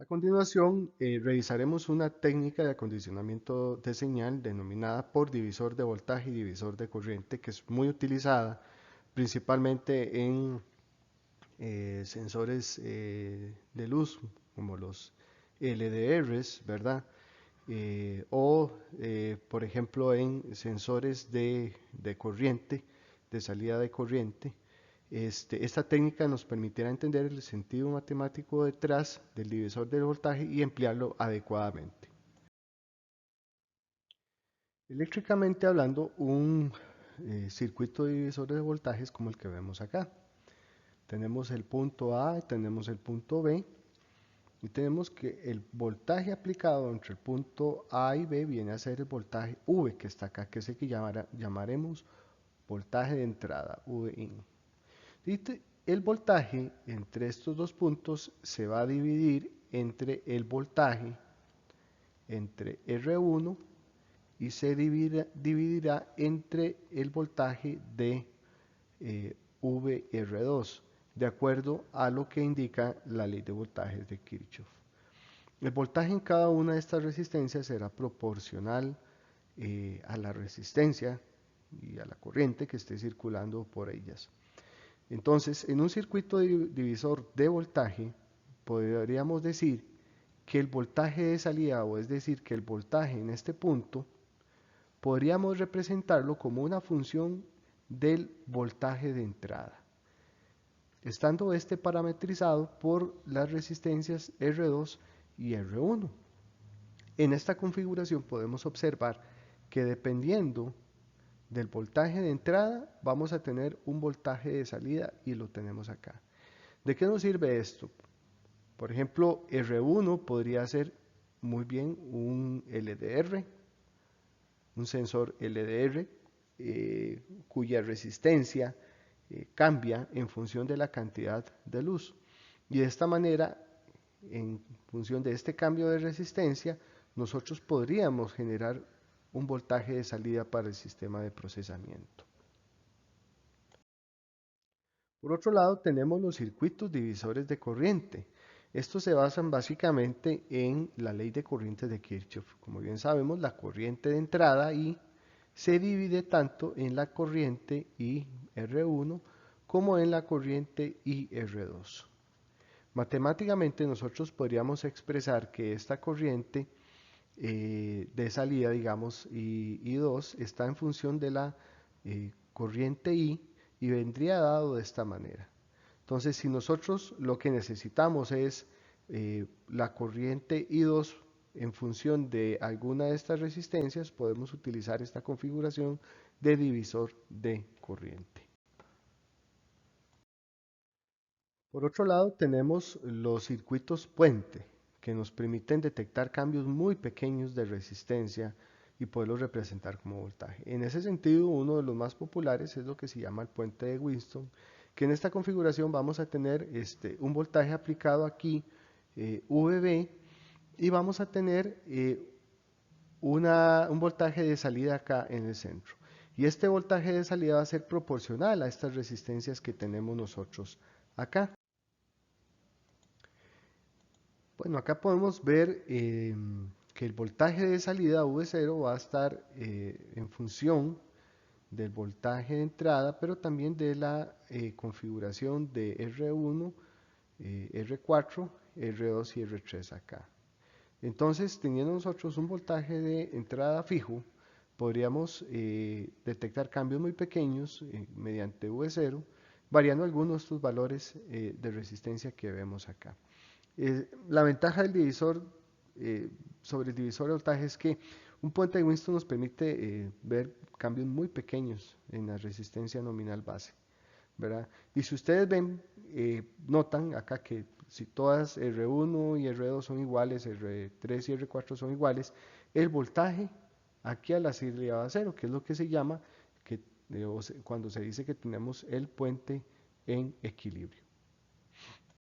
A continuación, revisaremos una técnica de acondicionamiento de señal denominada por divisor de voltaje y divisor de corriente, que es muy utilizada principalmente en sensores de luz, como los LDRs, ¿verdad? Por ejemplo, en sensores de corriente, de salida de corriente. Esta técnica nos permitirá entender el sentido matemático detrás del divisor de voltaje y emplearlo adecuadamente. Eléctricamente hablando, un circuito de divisores de voltajes como el que vemos acá. Tenemos el punto A, tenemos el punto B y tenemos que el voltaje aplicado entre el punto A y B viene a ser el voltaje V que está acá, que es el que llamaremos voltaje de entrada, Vin. El voltaje entre estos dos puntos se va a dividir entre el voltaje entre R1 y se dividirá entre el voltaje de VR2, de acuerdo a lo que indica la ley de voltajes de Kirchhoff. El voltaje en cada una de estas resistencias será proporcional a la resistencia y a la corriente que esté circulando por ellas. Entonces, en un circuito divisor de voltaje, podríamos decir que el voltaje de salida, o es decir, que el voltaje en este punto, podríamos representarlo como una función del voltaje de entrada, estando este parametrizado por las resistencias R2 y R1. En esta configuración podemos observar que dependiendo del voltaje de entrada vamos a tener un voltaje de salida y lo tenemos acá. ¿De qué nos sirve esto? Por ejemplo, R1 podría ser muy bien un LDR, un sensor LDR cuya resistencia cambia en función de la cantidad de luz. Y de esta manera, en función de este cambio de resistencia, nosotros podríamos generar un voltaje de salida para el sistema de procesamiento. Por otro lado, tenemos los circuitos divisores de corriente. Estos se basan básicamente en la ley de corrientes de Kirchhoff. Como bien sabemos, la corriente de entrada I se divide tanto en la corriente IR1 como en la corriente IR2. Matemáticamente nosotros podríamos expresar que esta corriente de salida, digamos, I2 está en función de la corriente I y vendría dado de esta manera. Entonces, si nosotros lo que necesitamos es la corriente I2 en función de alguna de estas resistencias, podemos utilizar esta configuración de divisor de corriente. Por otro lado, tenemos los circuitos puente, que nos permiten detectar cambios muy pequeños de resistencia y poderlos representar como voltaje. En ese sentido, uno de los más populares es lo que se llama el puente de Winston, que en esta configuración vamos a tener un voltaje aplicado aquí, VB, y vamos a tener un voltaje de salida acá en el centro. Y este voltaje de salida va a ser proporcional a estas resistencias que tenemos nosotros acá. Bueno, acá podemos ver que el voltaje de salida V0 va a estar en función del voltaje de entrada, pero también de la configuración de R1, R4, R2 y R3 acá. Entonces, teniendo nosotros un voltaje de entrada fijo, podríamos detectar cambios muy pequeños mediante V0, variando algunos de estos valores de resistencia que vemos acá. La ventaja del divisor sobre el divisor de voltaje es que un puente de Winston nos permite ver cambios muy pequeños en la resistencia nominal base, ¿verdad? Y si ustedes ven, notan acá que si todas R1 y R2 son iguales, R3 y R4 son iguales, el voltaje aquí a la C elevado a 0, que es lo que se llama que, cuando se dice que tenemos el puente en equilibrio.